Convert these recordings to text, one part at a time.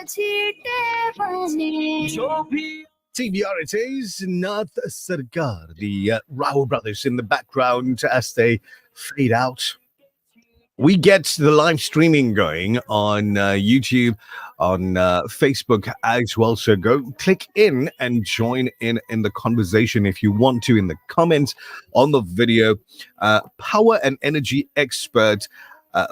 TBR, it is not Sarkar, the Rao brothers in the background as they fade out. We get the live streaming going on YouTube, on Facebook as well. So go click in and join in the conversation if you want to in the comments on the video. Power and energy expert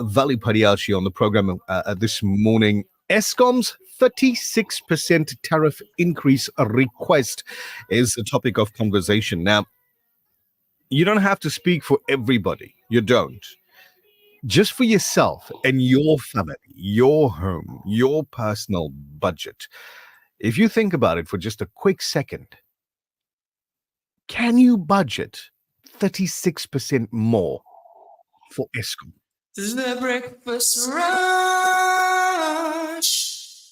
VALLY PADAYACHEE on the program this morning. Eskom's 36% tariff increase request is the topic of conversation. Now, you don't have to speak for everybody. You don't. Just for yourself and your family, your home, your personal budget. If you think about it for just a quick second, can you budget 36% more for Eskom? The Breakfast Rush.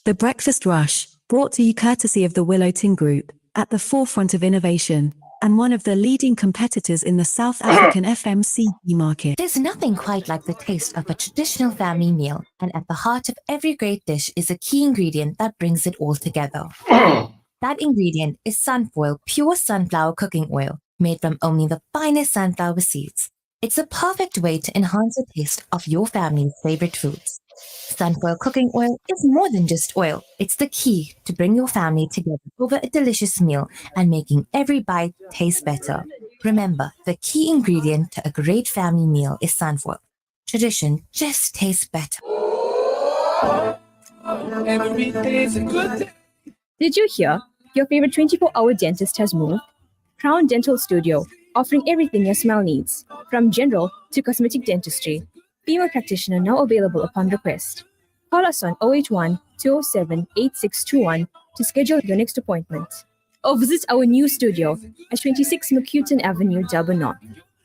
The Breakfast Rush, brought to you courtesy of the Willowton Group, at the forefront of innovation, and one of the leading competitors in the South African FMCG market. There's nothing quite like the taste of a traditional family meal, and at the heart of every great dish is a key ingredient that brings it all together. That ingredient is Sunfoil pure sunflower cooking oil, made from only the finest sunflower seeds. It's a perfect way to enhance the taste of your family's favorite foods. Sunfoil cooking oil is more than just oil. It's the key to bring your family together over a delicious meal and making every bite taste better. Remember, the key ingredient to a great family meal is sunfoil. Tradition just tastes better. Every day's a good day. Did you hear? Your favorite 24-hour dentist has moved? Crown Dental Studio, offering everything your smile needs, from general to cosmetic dentistry. Female practitioner now available upon request. Call us on 081 207 8621 to schedule your next appointment. Or visit our new studio at 26 McCuton Avenue, Durban North.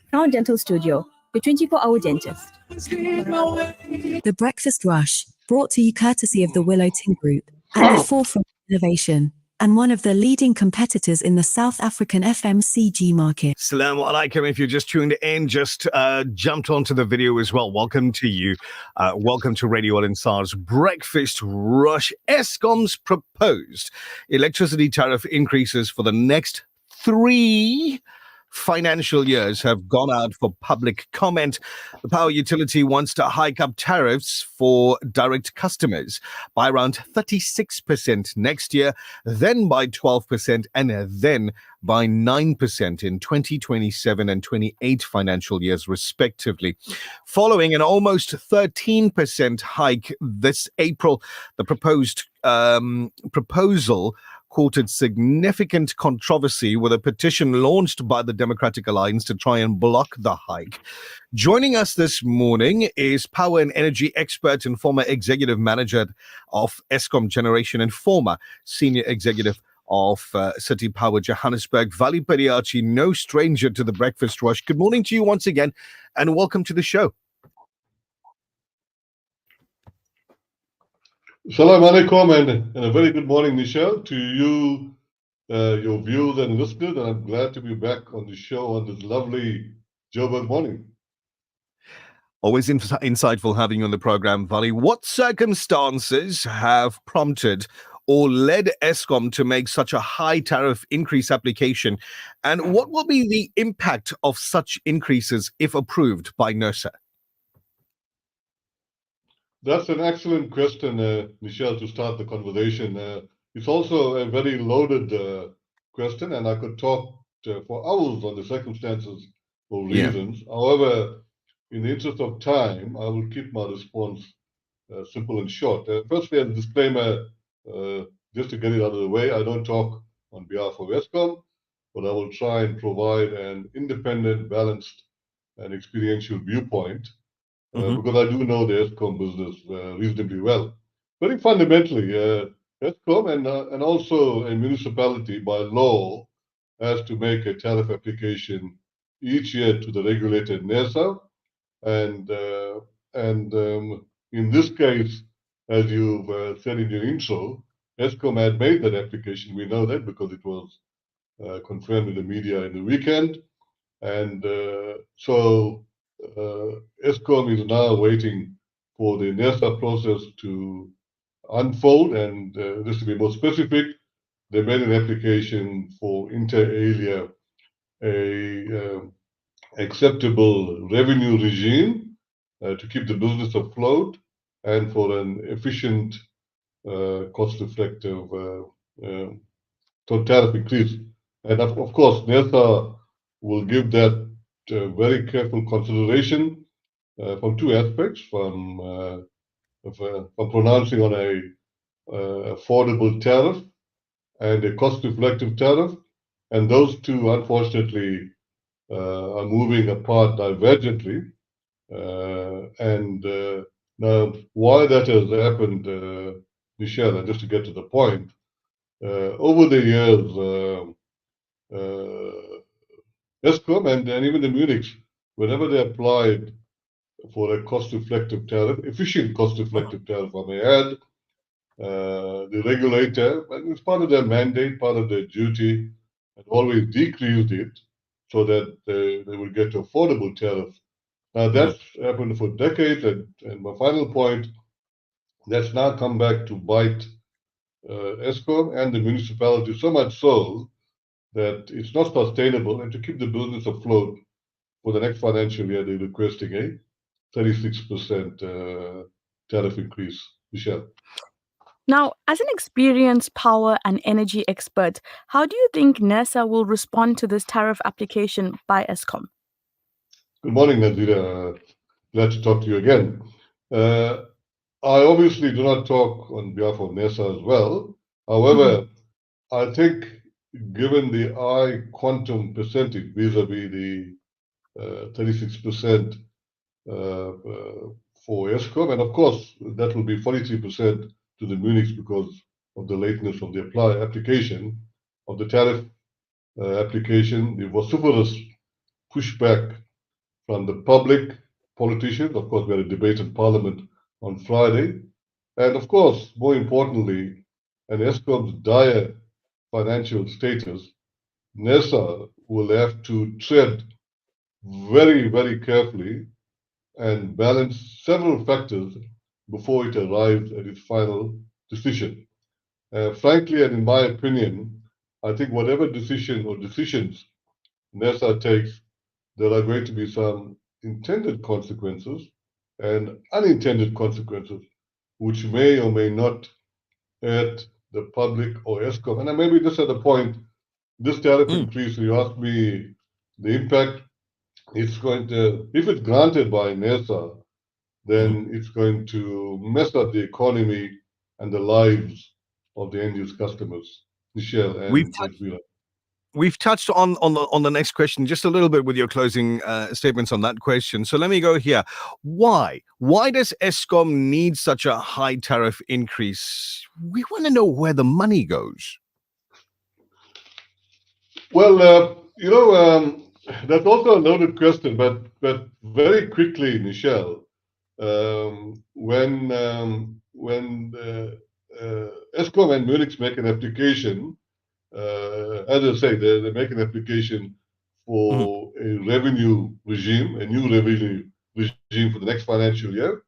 Crown Dental Studio, your 24-hour dentist. The Breakfast Rush, brought to you courtesy of the Willowton Group, at the forefront of innovation, and one of the leading competitors in the South African FMCG market. Assalamu alaikum. If you just tuned in, just jumped onto the video as well. Welcome to you. Welcome to Radio Al Insar's Breakfast Rush. Eskom's proposed electricity tariff increases for the next 3 financial years have gone out for public comment. The power utility wants to hike up tariffs for direct customers by around 36% next year, then by 12%, and then by 9% in 2027 and 28 financial years, respectively. Following an almost 13% hike this April, the proposed proposal courted significant controversy with a petition launched by the Democratic Alliance to try and block the hike. Joining us this morning is power and energy expert and former executive manager of Eskom Generation and former senior executive of City Power Johannesburg, VALLY PADAYACHEE, no stranger to the Breakfast Rush. Good morning to you once again, and welcome to the show. Salam alaikum and a very good morning, Michelle, to you, your viewers and listeners. And I'm glad to be back on the show on this lovely Joburg morning. Always insightful having you on the program, VALLY. What circumstances have prompted or led Eskom to make such a high tariff increase application? And what will be the impact of such increases if approved by NERSA? That's an excellent question, Michelle, to start the conversation. It's also a very loaded question, and I could talk for hours on the circumstances or reasons. However, in the interest of time, I will keep my response simple and short. Firstly, a disclaimer, just to get it out of the way, I don't talk on behalf of Eskom, but I will try and provide an independent, balanced, and experiential viewpoint. Because I do know the Eskom business reasonably well. Very fundamentally, Eskom and also a municipality by law has to make a tariff application each year to the regulated NERSA. And in this case, as you've said in your intro, Eskom had made that application. We know that because it was confirmed in the media in the weekend. And so Eskom is now waiting for the NERSA process to unfold, and just to be more specific, they made an application for inter alia a acceptable revenue regime to keep the business afloat and for an efficient, cost-effective tariff increase. And of course, NERSA will give that very careful consideration from two aspects, from pronouncing on a affordable tariff and a cost-reflective tariff, and those two, unfortunately, are moving apart divergently. Now, why that has happened, Michelle, and just to get to the point, over the years, Eskom and even the Munichs, whenever they applied for a cost-reflective tariff, efficient cost-reflective tariff, I may add, the regulator, and it's part of their mandate, part of their duty, had always decreased it so that they will get affordable tariffs. Now that's happened for decades, and my final point, that's now come back to bite Eskom and the municipality so much so that it's not sustainable, and to keep the business afloat for the next financial year, they're requesting a 36% tariff increase. Michelle. Now, as an experienced power and energy expert, how do you think NERSA will respond to this tariff application by Eskom? Good morning, Nazira. Glad to talk to you again. I obviously do not talk on behalf of NERSA as well. However, I think given the high quantum percentage vis-a-vis the 36% for Eskom, and of course that will be 43% to the Munichs because of the lateness of the application of the tariff application. There was vociferous pushback from the public, politicians. Of course, we had a debate in Parliament on Friday, and of course, more importantly, and Eskom's dire financial status, NERSA will have to tread very, very carefully and balance several factors before it arrives at its final decision. Frankly, and in my opinion, I think whatever decision or decisions NERSA takes, there are going to be some intended consequences and unintended consequences, which may or may not hurt the public or Eskom. And maybe just at the point, this tariff increase, you asked me the impact, it's going to, if it's granted by NERSA, then it's going to mess up the economy and the lives of the end-use customers. Michelle and Nazira. We've touched on the next question just a little bit with your closing statements on that question. So let me go here. Why? Why does Eskom need such a high tariff increase? We want to know where the money goes. Well, that's also a loaded question, but very quickly, Michelle, when Eskom and Munich make an application, as I say, they make an application for a revenue regime, a new revenue regime for the next financial year,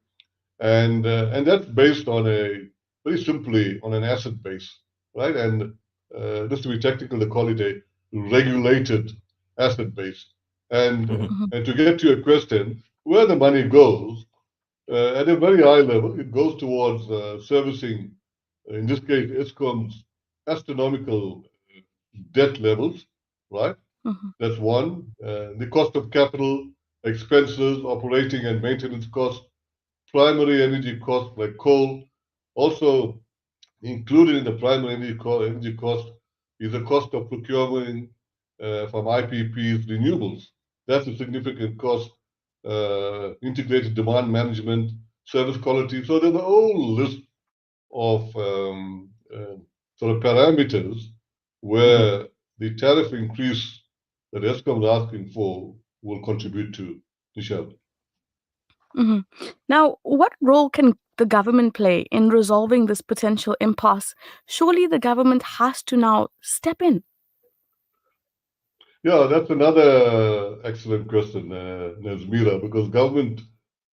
and that's based on very simply on an asset base, right? And just to be technical, they call it a regulated asset base. And to get to your question, where the money goes, at a very high level, it goes towards servicing, in this case, Eskom's astronomical debt levels, right? That's one. The cost of capital, expenses, operating and maintenance costs, primary energy costs like coal. Also included in the primary energy cost is the cost of procuring from IPPs renewables. That's a significant cost. Integrated demand management, service quality. So there's a whole list of sort of parameters where the tariff increase that Eskom is asking for will contribute to, Michelle. Now, what role can the government play in resolving this potential impasse? Surely the government has to now step in. Yeah, that's another excellent question, Nazmira, because government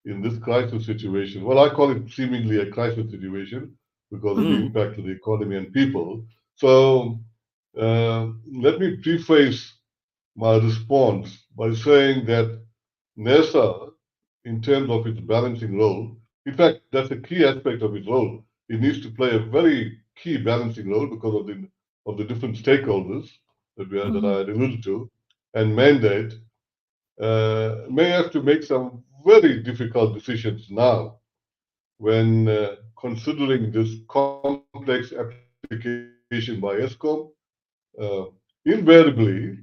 in this crisis situation, well, I call it seemingly a crisis situation, because of the impact to the economy and people. So let me preface my response by saying that NESA, in terms of its balancing role, in fact, that's a key aspect of its role. It needs to play a very key balancing role because of the different stakeholders that I had alluded to, and mandate may have to make some very difficult decisions now when considering this complex application by Eskom. Invariably,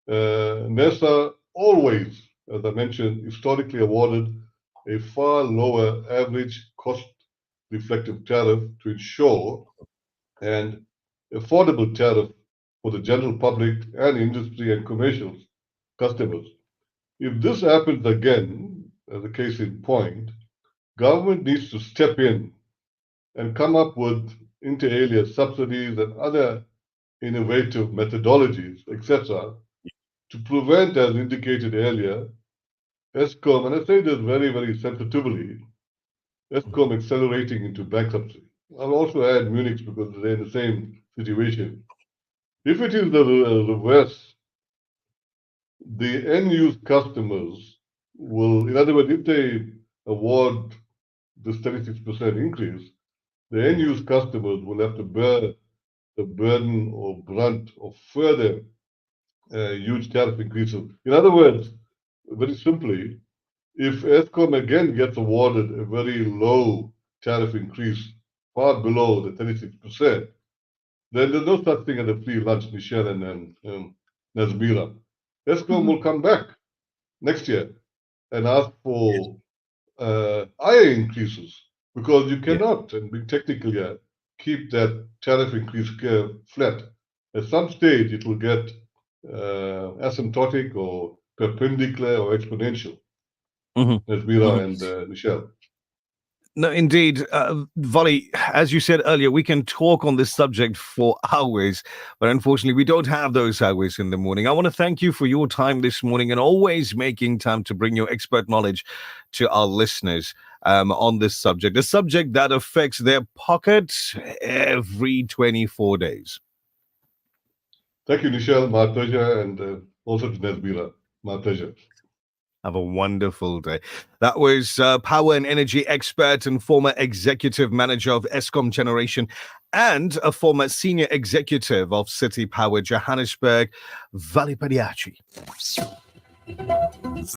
NESA always, as I mentioned, historically awarded a far lower average cost reflective tariff to ensure an affordable tariff for the general public and industry and commercial customers. If this happens again, as a case in point, government needs to step in and come up with inter alia subsidies and other innovative methodologies, etc., to prevent, as indicated earlier, Eskom, and I say this very, very sensitively, Eskom accelerating into bankruptcy. I'll also add Munich because they're in the same situation. If it is the reverse, the end-use customers will, in other words, if they award this 36% increase, the end-use customers will have to bear the burden or brunt of further huge tariff increases. In other words, very simply, if Eskom again gets awarded a very low tariff increase, far below the 36%, then there's no such thing as a free lunch, Michelle and Nazmira. Eskom will come back next year and ask for higher increases because you cannot, and being technical here, keep that tariff increase curve flat. At some stage, it will get asymptotic or perpendicular or exponential. Nazmira and Michelle. No, indeed. Vali, as you said earlier, we can talk on this subject for hours, but unfortunately, we don't have those hours in the morning. I want to thank you for your time this morning and always making time to bring your expert knowledge to our listeners on this subject, a subject that affects their pockets every 24 days. Thank you, Michelle. My pleasure. And also to Nazmira. My pleasure. Have a wonderful day. That was power and energy expert and former executive manager of Eskom Generation and a former senior executive of City Power Johannesburg, VALLY PADAYACHEE.